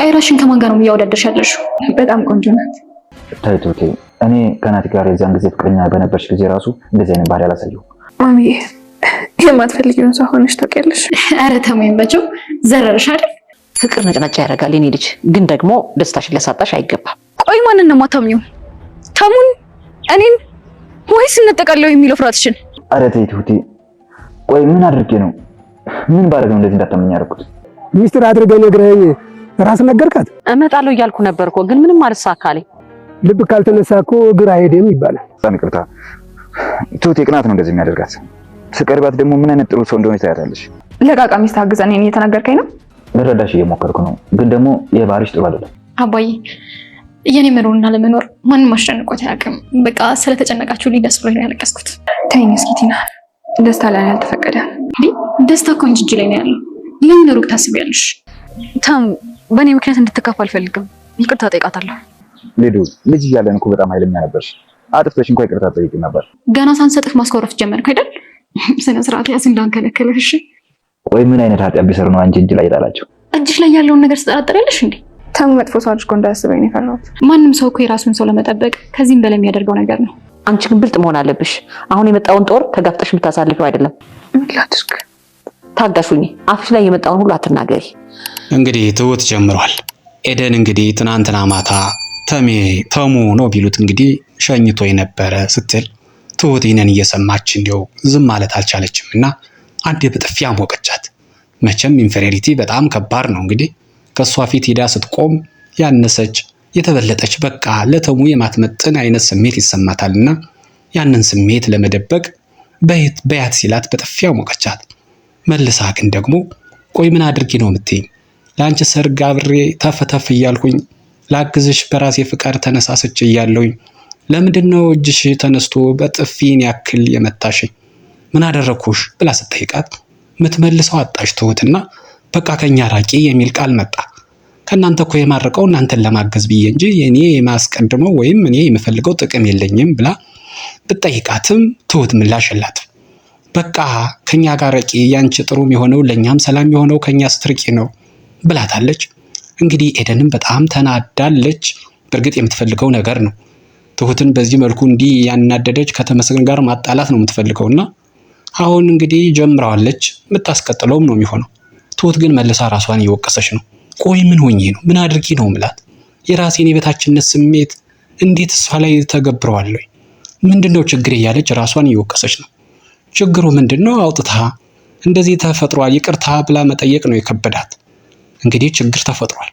ቆይ ራስሽን ከማን ጋር ነው እያወዳደርሽ ያለሽው? በጣም ቆንጆ ናት። ታይቶቴ እኔ ከናቲ ጋር የዛን ጊዜ ፍቅረኛ በነበርሽ ጊዜ ራሱ እንደዚህ አይነት ባህሪ አላሳየው። ማሚ የማትፈልጊውን ሰው ሆነሽ ታውቂያለሽ? ኧረ ተመኝ በቸው ዘረርሽ አይደል? ፍቅር ነጭናጫ ያደርጋል የኔ ልጅ፣ ግን ደግሞ ደስታሽን ሊያሳጣሽ አይገባም። ቆይ ማንን ነው የማታምኚው? ተሙን፣ እኔን ወይስ እንጠቃለው የሚለው ፍራትሽን? ኧረ ታይቶቴ ቆይ ምን አድርጌ ነው ምን ባደርግ ነው እንደዚህ እንዳታምኝ ያደረኩት? ሚስጥር አድርገህ ነግረኸኝ ራስ ነገርካት? እመጣለሁ እያልኩ ነበር እኮ ግን ምንም አልሳካልኝ። ልብ ካልተነሳ እኮ እግር አይሄድም ይባላል። በጣም ይቅርታ ትሁቴ፣ ቅናት ነው እንደዚህ የሚያደርጋት። ስቀርባት ደግሞ ምን አይነት ጥሩ ሰው እንደሆነ ታያታለሽ። ለቃቃ ሚስት አግዘን እኔን እየተናገርከኝ ነው? ልረዳሽ እየሞከርኩ ነው፣ ግን ደግሞ የባህሪሽ ጥሩ አይደለም። አባዬ የኔ መኖርና ለመኖር ማንም አስጨንቆት አያውቅም። በቃ ስለተጨነቃችሁ ደስ ብሎኝ ነው ያለቀስኩት። ተይኝ እስኪ ቲና፣ ደስታ ላይ ያልተፈቀደ ደስታ እኮ እንጂ እጅ ላይ ነው ያለው። ለምን ሩቅ ታስቢያለሽ? ተሙ፣ በእኔ ምክንያት እንድትከፋ አልፈልግም። ይቅርታ ጠይቃታለሁ። ሌዱ ልጅ እያለን እኮ በጣም ኃይለኛ ነበርሽ። አጥፍተሽ እንኳን ይቅርታ ጠይቂ ነበር። ገና ሳንሰጥህ ማስኮረፍ ጀመርክ አይደል? ስነ ስርዓት ያዝ እንዳንከለከለህ። እሺ ወይ ምን አይነት ኃጢአት ቢሰሩ ነው አንቺ እጅ ላይ ጣላቸው? እጅሽ ላይ ያለውን ነገር ትጠራጠሪያለሽ እንዴ? ተሙ መጥፎ ሰው አድርጎ እንዳያስበኝ ነው የፈራሁት። ማንም ሰው እኮ የራሱን ሰው ለመጠበቅ ከዚህም በላይ የሚያደርገው ነገር ነው። አንቺ ግን ብልጥ መሆን አለብሽ። አሁን የመጣውን ጦር ተጋፍጠሽ የምታሳልፊው አይደለም። ምን ላድርግ? ታጋሹኝ። አፍሽ ላይ የመጣውን ሁሉ አትናገሪ። እንግዲህ ትሁት ጀምሯል። ኤደን እንግዲህ ትናንትና ማታ ተሙ ነው ቢሉት እንግዲህ ሸኝቶ የነበረ ስትል ትሁት ይህንን እየሰማች እንዲያው ዝም ማለት አልቻለችም እና አንዴ በጥፊ አሞቀቻት። መቼም ኢንፌሪዮሪቲ በጣም ከባድ ነው። እንግዲህ ከሷ ፊት ሄዳ ስትቆም ያነሰች የተበለጠች በቃ ለተሙ የማትመጥን አይነት ስሜት ይሰማታልና ያንን ስሜት ለመደበቅ በያት ሲላት በጥፊ አሞቀቻት። መልሳ ግን ደግሞ ቆይ ምን አድርጊ ነው የምትይኝ? ለአንቺ ሰርግ አብሬ ተፈተፍ እያልኩኝ ላግዝሽ በራሴ ፍቃድ ተነሳስች እያለሁኝ ለምንድነው እጅሽ ተነስቶ በጥፊን ያክል የመታሽኝ? ምን አደረኩሽ ብላ ስትጠይቃት ምትመልሰው አጣሽ ትሁትና በቃ ከኛ ራቂ የሚል ቃል መጣ። ከናንተ እኮ የማረቀው እናንተን ለማገዝ ብዬ እንጂ እኔ የማስቀድመው ወይም እኔ የምፈልገው ጥቅም የለኝም ብላ ብትጠይቃትም ትሁት ምላሽ የላትም። በቃ ከኛ ጋር ራቂ፣ ያንቺ ጥሩም የሆነው ለኛም ሰላም የሆነው ከኛ ስትርቂ ነው ብላታለች። እንግዲህ ኤደንም በጣም ተናዳለች። በእርግጥ የምትፈልገው ነገር ነው። ትሁትን በዚህ መልኩ እንዲህ ያናደደች ከተመስገን ጋር ማጣላት ነው የምትፈልገውና አሁን እንግዲህ ጀምራዋለች። የምታስቀጥለውም ነው የሚሆነው። ትሁት ግን መልሳ ራሷን እየወቀሰች ነው። ቆይ ምን ሆኜ ነው ምን አድርጊ ነው ምላት? የራሴን የበታችነት ስሜት እንዴት እሷ ላይ ተገብረዋለሁ? ምንድነው ችግር እያለች ራሷን እየወቀሰች ነው። ችግሩ ምንድነው? አውጥታ እንደዚህ ተፈጥሯል ይቅርታ ብላ መጠየቅ ነው የከበዳት። እንግዲህ ችግር ተፈጥሯል።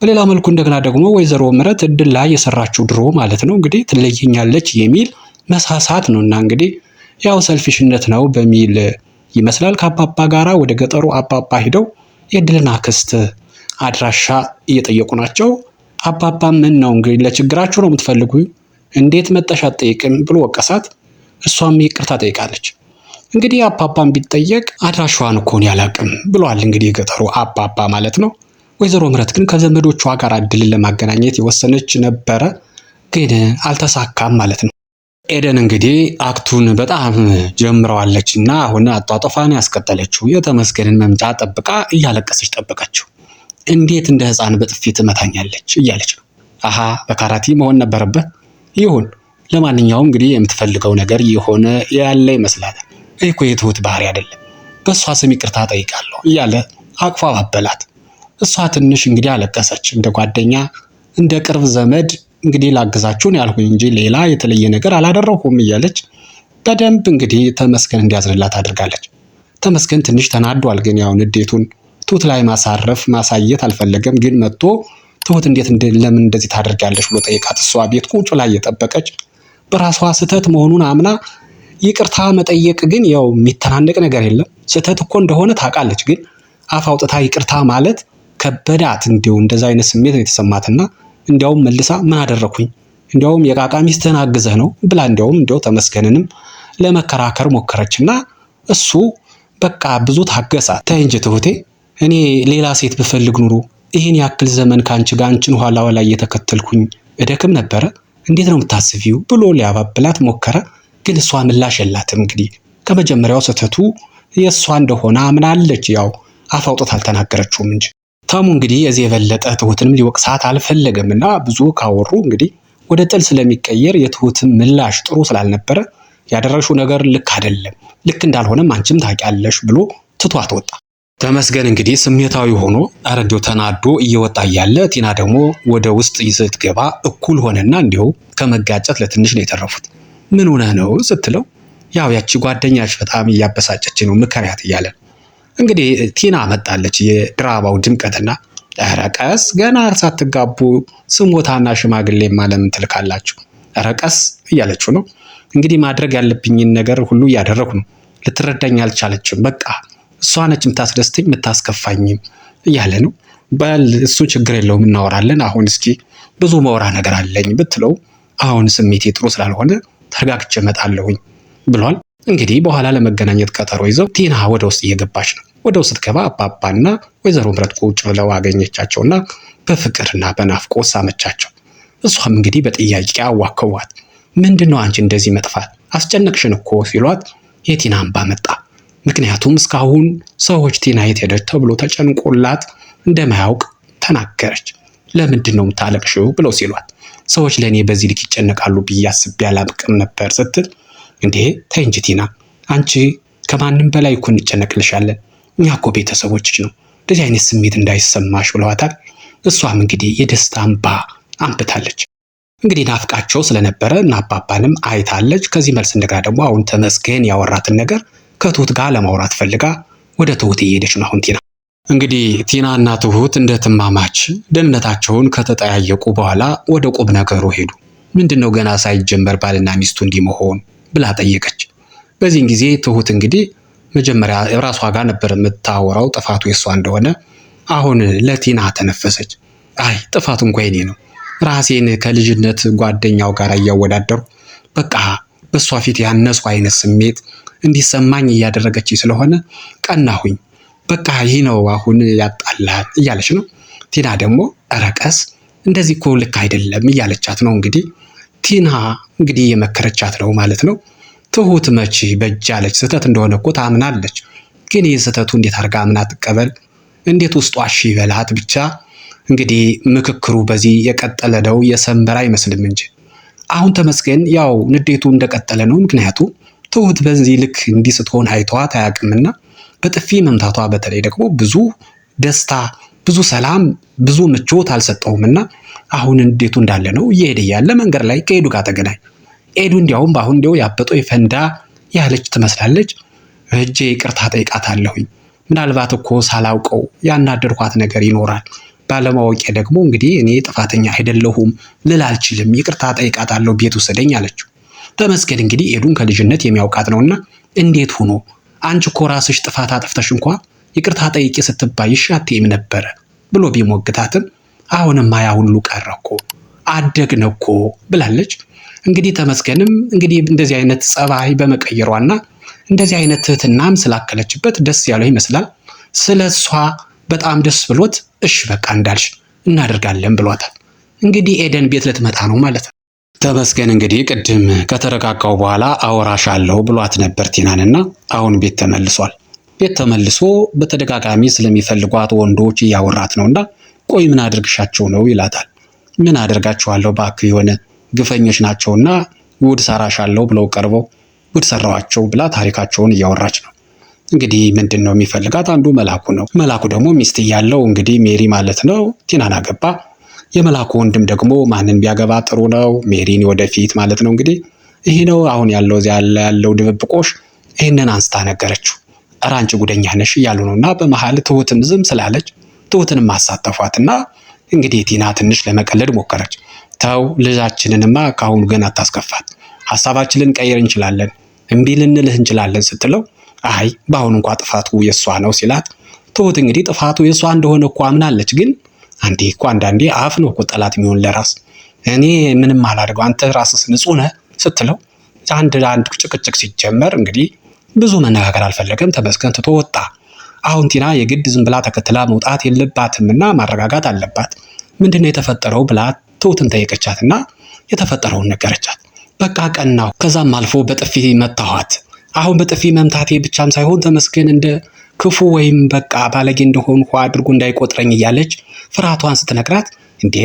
በሌላ መልኩ እንደገና ደግሞ ወይዘሮ ምረት እድል ላይ የሰራችው ድሮ ማለት ነው እንግዲህ ትለየኛለች የሚል መሳሳት ነውና እንግዲህ ያው ሰልፊሽነት ነው በሚል ይመስላል ከአባባ ጋራ ወደ ገጠሩ አባባ ሄደው የእድልና ክስት አድራሻ እየጠየቁ ናቸው። አባባ ምን ነው እንግዲህ ለችግራችሁ ነው የምትፈልጉ እንዴት መጠሻ ጠይቅም ብሎ ወቀሳት። እሷም ይቅርታ ጠይቃለች። እንግዲህ አባባን ቢጠየቅ አድራሻዋን እኮ ነው ያላቅም ብሏል። እንግዲህ የገጠሩ አባባ ማለት ነው። ወይዘሮ ምረት ግን ከዘመዶቿ ጋር እድልን ለማገናኘት የወሰነች ነበረ፣ ግን አልተሳካም ማለት ነው። ኤደን እንግዲህ አክቱን በጣም ጀምረዋለች እና አሁን አጧጧፋን ያስቀጠለችው የተመስገንን መምጫ ጠብቃ እያለቀሰች ጠበቀችው። እንዴት እንደ ሕፃን በጥፊ ትመታኛለች እያለች ነው። አሃ በካራቲ መሆን ነበረበት። ይሁን ለማንኛውም እንግዲህ የምትፈልገው ነገር የሆነ ያለ ይመስላል። እኮ የትሁት ባህሪ አይደለም። በእሷ ስም ይቅርታ ጠይቃለሁ እያለ አቅፏ አበላት። እሷ ትንሽ እንግዲህ አለቀሰች። እንደ ጓደኛ እንደ ቅርብ ዘመድ እንግዲህ ላግዛችሁን ያልኩኝ እንጂ ሌላ የተለየ ነገር አላደረኩም እያለች በደንብ እንግዲህ ተመስገን እንዲያዝንላት አድርጋለች። ተመስገን ትንሽ ተናዷል። ግን ያው ንዴቱን ትሁት ላይ ማሳየት አልፈለገም። ግን መጥቶ ትሁት ለምን እንደዚህ ታደርጋለች ብሎ ጠይቃት። እሷ ቤት ቁጭ ላይ የጠበቀች በራሷ ስህተት መሆኑን አምና ይቅርታ መጠየቅ ግን ያው የሚተናነቅ ነገር የለም። ስህተት እኮ እንደሆነ ታውቃለች። ግን አፍ አውጥታ ይቅርታ ማለት ከበዳት። እንደዛ አይነት ስሜት ነው የተሰማትና እንዲያውም መልሳ ምን አደረኩኝ እንዲያውም የቃቃ ሚስትህን አግዘህ ነው ብላ እንዲያውም ተመስገንንም ለመከራከር ሞከረችና እሱ በቃ ብዙ ታገሳት። ተይ እንጂ ትሁቴ፣ እኔ ሌላ ሴት ብፈልግ ኑሮ ይህን ያክል ዘመን ካንቺ ጋር አንቺን ኋላ ኋላ እየተከተልኩኝ እደክም ነበረ። እንዴት ነው የምታስቢው ብሎ ሊያባብላት ሞከረ። ግን እሷ ምላሽ የላትም። እንግዲህ ከመጀመሪያው ስህተቱ የእሷ እንደሆነ አምናለች። ያው አፍ አውጥታ አልተናገረችውም እንጂ ተሙ እንግዲህ እዚህ የበለጠ ትሁትንም ሊወቅሳት አልፈለገም እና ብዙ ካወሩ እንግዲህ ወደ ጥል ስለሚቀየር የትሁትም ምላሽ ጥሩ ስላልነበረ ያደረግሽው ነገር ልክ አይደለም፣ ልክ እንዳልሆነም አንቺም ታውቂያለሽ ብሎ ትቷት ወጣ። ተመስገን እንግዲህ ስሜታዊ ሆኖ አረንዴው ተናዶ እየወጣ እያለ ቲና ደግሞ ወደ ውስጥ ስትገባ እኩል ሆነና እንዲሁ ከመጋጨት ለትንሽ ነው የተረፉት። ምን ሆነ ነው ስትለው ያው ያቺ ጓደኛሽ በጣም እያበሳጨች ነው ምከሪያት እያለ እንግዲህ ቲና መጣለች። የድራማው ድምቀትና ኧረ ቀስ ገና ሳትጋቡ ስሞታና ሽማግሌ ማለምን ትልካላችሁ፣ ኧረ ቀስ እያለችው ነው እንግዲህ ማድረግ ያለብኝን ነገር ሁሉ እያደረኩ ነው። ልትረዳኝ አልቻለችም። በቃ እሷ ነች የምታስደስተኝ የምታስከፋኝም እያለ ነው። በል እሱ ችግር የለውም እናወራለን። አሁን እስኪ ብዙ መውራ ነገር አለኝ ብትለው አሁን ስሜቴ ጥሩ ስላልሆነ ተረጋግቼ እመጣለሁኝ ብሏል። እንግዲህ በኋላ ለመገናኘት ቀጠሮ ይዘው ቲና ወደ ውስጥ እየገባች ነው። ወደ ውስጥ ስትገባ አባባና ወይዘሮ ምረት ቁጭ ብለው አገኘቻቸውና በፍቅርና በናፍቆት ሳመቻቸው። እሷም እንግዲህ በጥያቄ አዋከዋት። ምንድነው አንቺ እንደዚህ መጥፋት አስጨነቅሽን እኮ ሲሏት የቲና እንባ መጣ። ምክንያቱም እስካሁን ሰዎች ቲና የት ሄደች ተብሎ ተጨንቆላት እንደማያውቅ ተናገረች። ለምንድን ነው የምታለቅሽው ብለው ሲሏት ሰዎች ለእኔ በዚህ ልክ ይጨነቃሉ ብዬ አስቤ አላቅም ነበር ስትል እንዴ ተይ እንጂ ቲና፣ አንቺ ከማንም በላይ እኮ እንጨነቅልሻለን፣ እኛ እኮ ቤተሰቦችሽ ነው፣ እንደዚህ አይነት ስሜት እንዳይሰማሽ ብለዋታል። እሷም እንግዲህ የደስታ እንባ አንብታለች። እንግዲህ ናፍቃቸው ስለነበረ እና አባባንም አይታለች። ከዚህ መልስ እንደገና ደግሞ አሁን ተመስገን ያወራትን ነገር ከትሁት ጋር ለማውራት ፈልጋ ወደ ትሁት እየሄደች ነው። አሁን ቲና እንግዲህ ቲና እና ትሁት እንደትማማች ደህንነታቸውን ከተጠያየቁ በኋላ ወደ ቁም ነገሩ ሄዱ። ምንድነው ገና ሳይጀመር ባልና ሚስቱ እንዲህ መሆን ብላ ጠየቀች። በዚህን ጊዜ ትሁት እንግዲህ መጀመሪያ ራሷ ጋር ነበር የምታወራው ጥፋቱ የሷ እንደሆነ። አሁን ለቲና ተነፈሰች። አይ ጥፋቱ እንኳን የኔ ነው፣ ራሴን ከልጅነት ጓደኛው ጋር እያወዳደሩ በቃ በሷ ፊት ያነሱ አይነት ስሜት እንዲሰማኝ እያደረገች ስለሆነ ቀናሁኝ። በቃ ይህ ነው አሁን ያጣላል እያለች ነው። ቲና ደግሞ ኧረ ቀስ እንደዚህ እኮ ልክ አይደለም እያለቻት ነው። እንግዲህ ቲና እንግዲህ የመከረቻት ነው ማለት ነው። ትሁት መቼ በጃለች ስህተት እንደሆነ እኮ ታምናለች። ግን ይህ ስህተቱ እንዴት አድርጋ አምና ትቀበል? እንዴት ውስጧ እሺ ይበላት? ብቻ እንግዲህ ምክክሩ በዚህ የቀጠለ ነው፣ የሰመረ አይመስልም እንጂ አሁን ተመስገን ያው ንዴቱ እንደቀጠለ ነው። ምክንያቱም ትሁት በዚህ ልክ እንዲህ ስትሆን አይተዋት አያውቅምና በጥፊ መምታቷ በተለይ ደግሞ ብዙ ደስታ፣ ብዙ ሰላም፣ ብዙ ምቾት አልሰጠውምና አሁን ንዴቱ እንዳለ ነው። እየሄደ ያለ መንገድ ላይ ከኤዱ ጋር ተገናኝ። ኤዱ እንዲያውም በአሁን እንዲያው ያበጠው ይፈንዳ ያለች ትመስላለች። እጄ ይቅርታ ጠይቃታለሁኝ፣ ምናልባት እኮ ሳላውቀው ያናደርኳት ነገር ይኖራል፣ ባለማወቄ ደግሞ እንግዲህ እኔ ጥፋተኛ አይደለሁም ልል አልችልም፣ ይቅርታ ጠይቃታለሁ፣ ቤት ውሰደኝ አለችው። ተመስገን እንግዲህ ኤዱን ከልጅነት የሚያውቃት ነውና እንዴት ሆኖ አንቺ እኮ ራስሽ ጥፋት አጥፍተሽ እንኳ ይቅርታ ጠይቄ ስትባይሽ አትይም ነበረ ብሎ ቢሞግታትም አሁንማ ያ ሁሉ ቀረ እኮ አደግን እኮ ብላለች። እንግዲህ ተመስገንም እንግዲህ እንደዚህ አይነት ጸባይ በመቀየሯና እንደዚህ አይነት ትህትናም ስላከለችበት ደስ ያለው ይመስላል። ስለሷ በጣም ደስ ብሎት እሺ በቃ እንዳልሽ እናደርጋለን ብሏታል። እንግዲህ ኤደን ቤት ልትመጣ ነው ማለት ነው። ተመስገን እንግዲህ ቅድም ከተረጋጋው በኋላ አወራሻለሁ ብሏት ነበር ቲናንና አሁን ቤት ተመልሷል። ቤት ተመልሶ በተደጋጋሚ ስለሚፈልጓት ወንዶች እያወራት ነውና ቆይ ምን አድርግሻቸው ነው ይላታል። ምን አድርጋቸዋለሁ እባክህ የሆነ ግፈኞች ናቸውና ጉድ ሰራሻለሁ ብለው ቀርበው ጉድ ሰራዋቸው ብላ ታሪካቸውን እያወራች ነው። እንግዲህ ምንድነው የሚፈልጋት? አንዱ መላኩ ነው። መላኩ ደግሞ ሚስት ያለው እንግዲህ ሜሪ ማለት ነው ቲናን አገባ። የመላኩ ወንድም ደግሞ ማንን ቢያገባ ጥሩ ነው? ሜሪን ወደፊት ማለት ነው። እንግዲህ ይሄ ነው አሁን ያለው ያለው ድብብቆሽ። ይሄንን አንስታ ነገረችው። ኧረ አንቺ ጉደኛ ነሽ እያሉ ነውና በመሃል ትሁትም ዝም ስላለች ትሁትንም ማሳተፏትና እንግዲህ ቲና ትንሽ ለመቀለድ ሞከረች። ተው ልጃችንንማ ካሁኑ ገና አታስከፋት፣ ሐሳባችንን ቀይር እንችላለን፣ እምቢ ልንልህ እንችላለን ስትለው አይ በአሁኑ እንኳን ጥፋቱ የሷ ነው ሲላት ትሁት እንግዲህ ጥፋቱ የሷ እንደሆነ እኮ አምናለች። ግን አንዳንዴ አፍ ነው እኮ ጠላት የሚሆን ለራስ። እኔ ምንም አላደርገው አንተ ራስስ ንጹህ ነህ ስትለው አንድ ጭቅጭቅ ሲጀመር እንግዲህ ብዙ መነጋገር አልፈለገም። ተመስገን ትቶ ወጣ። አሁን ቲና የግድ ዝም ብላ ተከትላ መውጣት የለባትምና ማረጋጋት አለባት። ምንድነው የተፈጠረው ብላ ትሁትን ጠየቀቻትና የተፈጠረውን ነገረቻት። በቃ ቀናው። ከዛም አልፎ በጥፊ መታኋት። አሁን በጥፊ መምታቴ ብቻም ሳይሆን ተመስገን እንደ ክፉ ወይም በቃ ባለጌ እንደሆንኩ አድርጎ እንዳይቆጥረኝ እያለች ፍርሃቷን ስትነግራት እንዴ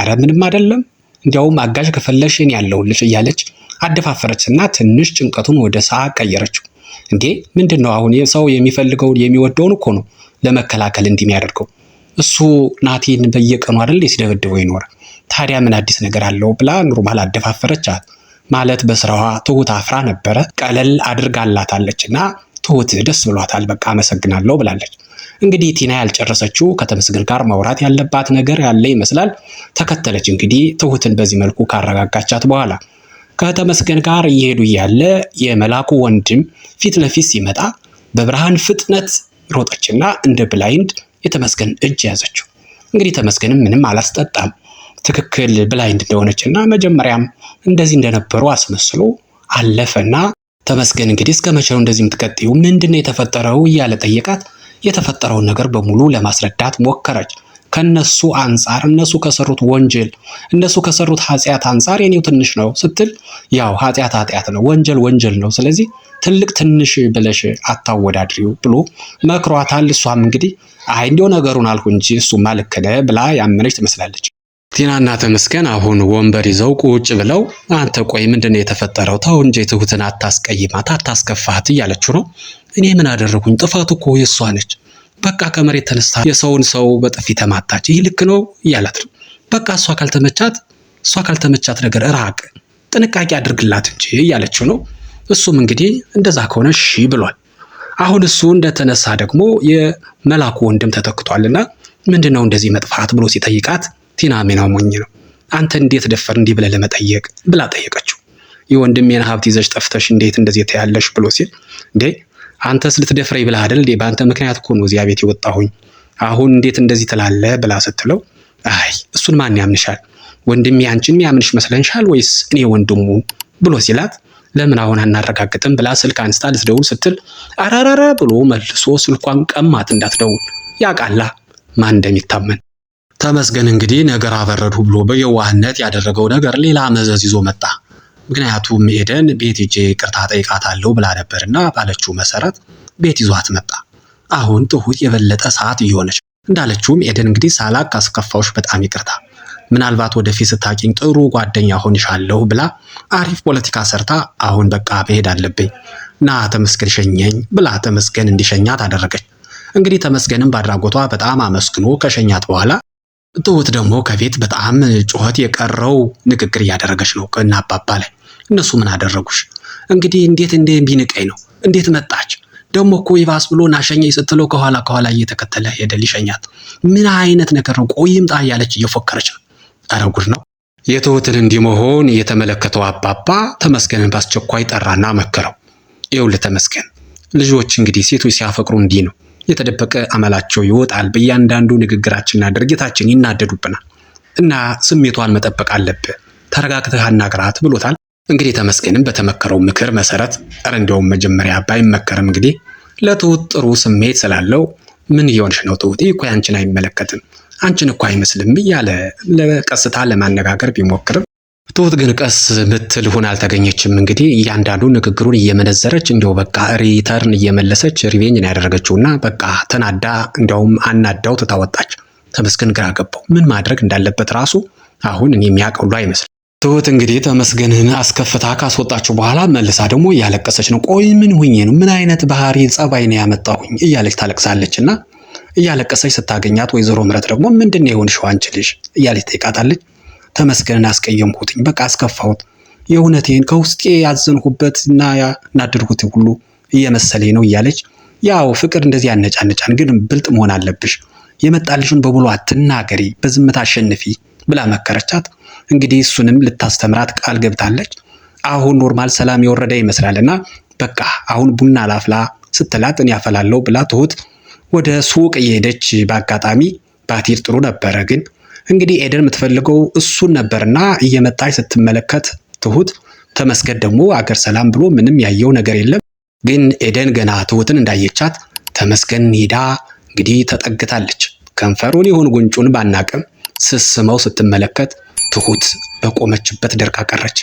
አረ ምንም አይደለም እንዲያውም አጋዥ ከፈለሽ እኔ ያለሁልሽ እያለች አደፋፈረችና ትንሽ ጭንቀቱን ወደ ሳቅ ቀየረችው። እንዴ ምንድነው አሁን ሰው የሚፈልገውን የሚወደውን እኮ ነው ለመከላከል እንዲህ የሚያደርገው። እሱ ናቲን በየቀኑ አይደል ሲደበድበው ይኖር። ታዲያ ምን አዲስ ነገር አለው ብላ ኖርማል አደፋፈረቻት። ማለት በስራዋ ትሁት አፍራ ነበረ ቀለል አድርጋላታለችና ትሁት ደስ ብሏታል። በቃ አመሰግናለሁ ብላለች። እንግዲህ ቲና ያልጨረሰችው ከተመስገን ጋር ማውራት ያለባት ነገር ያለ ይመስላል። ተከተለች እንግዲህ ትሁትን በዚህ መልኩ ካረጋጋቻት በኋላ ከተመስገን ጋር እየሄዱ እያለ የመላኩ ወንድም ፊት ለፊት ሲመጣ በብርሃን ፍጥነት ሮጠችና እንደ ብላይንድ የተመስገን እጅ ያዘችው። እንግዲህ ተመስገንም ምንም አላስጠጣም። ትክክል ብላይንድ እንደሆነችና መጀመሪያም እንደዚህ እንደነበሩ አስመስሎ አለፈና ተመስገን እንግዲህ እስከ መቼ ነው እንደዚህ የምትቀጥዩ? ምንድነው የተፈጠረው እያለ ጠየቃት። የተፈጠረውን ነገር በሙሉ ለማስረዳት ሞከረች። ከነሱ አንፃር እነሱ ከሰሩት ወንጀል እነሱ ከሰሩት ኃጢአት አንፃር የኔው ትንሽ ነው ስትል ያው ኃጢአት ነው፣ ወንጀል ነው። ስለዚህ ትልቅ ትንሽ ብለሽ አታወዳድሪው ብሎ መክሯታል። እሷም እንግዲህ አይ እንዲያው ነገሩን አልኩ እንጂ እሱማ ልክ ነህ ብላ ያመነች ትመስላለች። ቲናና ተመስገን አሁን ወንበር ይዘው ቁጭ ብለው አንተ ቆይ ምንድነው የተፈጠረው? ተው እንጂ ትሁትን አታስቀይማት፣ አታስከፋት እያለችው ነው። እኔ ምን አደረኩኝ? ጥፋቱ እኮ የሷ ነች። በቃ ከመሬት ተነስታ የሰውን ሰው በጥፊ ተማታች። ይህ ልክ ነው እያላት ነው። በቃ እሷ ካልተመቻት ነገር ራቅ፣ ጥንቃቄ አድርግላት እንጂ እያለችው ነው። እሱም እንግዲህ እንደዛ ከሆነ እሺ ብሏል። አሁን እሱ እንደተነሳ ደግሞ የመላኩ ወንድም ተተክቷልና ምንድነው እንደዚህ መጥፋት ብሎ ሲጠይቃት ቲና ሜና ሞኝ ነው አንተ እንዴት ደፈር እንዲህ ብለህ ለመጠየቅ ብላ ጠየቀችው። የወንድሜን ሀብት ይዘሽ ጠፍተሽ እንዴት እንደዚህ ትያለሽ ብሎ ሲል እንዴ አንተስ ልትደፍረኝ ብለህ አይደል እንዴ? በአንተ ምክንያት እኮ ነው እዚያ ቤት የወጣሁኝ። አሁን እንዴት እንደዚህ ትላለህ ብላ ስትለው አይ እሱን ማን ያምንሻል? ወንድሜ አንቺን የሚያምንሽ መስለንሻል ወይስ እኔ ወንድሙ ብሎ ሲላት ለምን አሁን አናረጋግጥም ብላ ስልክ አንስታ ልትደውል ስትል አራራራ ብሎ መልሶ ስልኳን ቀማት እንዳትደውል። ያቃላ ማን እንደሚታመን። ተመስገን እንግዲህ ነገር አበረዱ ብሎ በየዋህነት ያደረገው ነገር ሌላ መዘዝ ይዞ መጣ። ምክንያቱም ኤደን ቤት ሄጄ ይቅርታ ጠይቃታለሁ ብላ ነበርና ባለችው መሰረት ቤት ይዟት መጣ። አሁን ትሁት የበለጠ ሰዓት እየሆነች እንዳለችውም ኤደን እንግዲህ ሳላቅ ካስከፋውሽ በጣም ይቅርታ፣ ምናልባት ወደፊት ስታቂኝ ጥሩ ጓደኛ ሆንሻለሁ ብላ አሪፍ ፖለቲካ ሰርታ አሁን በቃ መሄድ አለብኝ ና ተመስገን ሸኘኝ ብላ ተመስገን እንዲሸኛት አደረገች። እንግዲህ ተመስገንም ባድራጎቷ በጣም አመስግኖ ከሸኛት በኋላ ትሁት ደግሞ ከቤት በጣም ጩኸት የቀረው ንግግር እያደረገች ነው ከእነ አባባ ላይ። እነሱ ምን አደረጉሽ? እንግዲህ እንዴት ቢንቀኝ ነው? እንዴት መጣች? ደግሞ እኮ ይባስ ብሎ ናሸኘኝ ስትለው ከኋላ እየተከተለ ሄደ ሊሸኛት። ምን አይነት ነገር ነው? ቆይምጣ እያለች እየፎከረች ነው። ኧረ ጉድ ነው። የትሁትን እንዲህ መሆን የተመለከተው አባባ ተመስገንን በአስቸኳይ ጠራና መከረው። ይኸውልህ ተመስገን፣ ልጆች እንግዲህ ሴቶች ሲያፈቅሩ እንዲህ ነው። የተደበቀ አመላቸው ይወጣል። በእያንዳንዱ ንግግራችንና ድርጊታችን ይናደዱብናል እና ስሜቷን መጠበቅ አለብህ። ተረጋግተህ አናግራት ብሎታል። እንግዲህ ተመስገንም በተመከረው ምክር መሰረት እንደውም መጀመሪያ ባይመከርም እንግዲህ ለትሁት ጥሩ ስሜት ስላለው ምን እየሆንሽ ነው ትሁት? እኮ አንቺን አይመለከትም፣ አንቺን እኮ አይመስልም እያለ ለቀስታ ለማነጋገር ቢሞክርም ትሁት ግን ቀስ ምትል ሆና አልተገኘችም። እንግዲህ እያንዳንዱ ንግግሩን እየመነዘረች እንደው በቃ ሪተርን እየመለሰች ሪቬንጅ ያደረገችውና በቃ ተናዳ እንደውም አናዳው ተታወጣች። ተመስገን ግራ ገባው። ምን ማድረግ እንዳለበት ራሱ አሁን እኔ የሚያቀሉ አይመስልም። ትሁት እንግዲህ ተመስገንን አስከፍታ ካስወጣችሁ በኋላ መልሳ ደግሞ እያለቀሰች ነው። ቆይ ምን ሆኜ ነው? ምን አይነት ባህሪ ጸባይ ነው ያመጣሁኝ? እያለች ታለቅሳለችና እያለቀሰች ስታገኛት ወይዘሮ ምረት ደግሞ ምንድነው የሆንሽው አንቺ ልጅ እያለች ትጠይቃታለች። ተመስገንን አስቀየምኩትኝ፣ በቃ አስከፋሁት፣ የእውነቴን ከውስጤ ያዘንኩበት እና ያናደድኩት ሁሉ እየመሰለኝ ነው እያለች ያው ፍቅር እንደዚህ ያነጫነጫን፣ ግን ብልጥ መሆን አለብሽ፣ የመጣልሽን በሙሉ አትናገሪ፣ በዝምታ አሸንፊ ብላ መከረቻት። እንግዲህ እሱንም ልታስተምራት ቃል ገብታለች። አሁን ኖርማል ሰላም የወረደ ይመስላልና በቃ አሁን ቡና ላፍላ ስትላት እኔ ያፈላለሁ ብላ ትሁት ወደ ሱቅ እየሄደች በአጋጣሚ ባቲር ጥሩ ነበረ። ግን እንግዲህ ኤደን የምትፈልገው እሱን ነበርና እየመጣች ስትመለከት ትሁት ተመስገን ደግሞ አገር ሰላም ብሎ ምንም ያየው ነገር የለም። ግን ኤደን ገና ትሁትን እንዳየቻት ተመስገን ሄዳ እንግዲህ ተጠግታለች። ከንፈሩን ይሁን ጉንጩን ባናቅም ስስመው ስትመለከት ትሁት በቆመችበት ደርቃ ቀረች።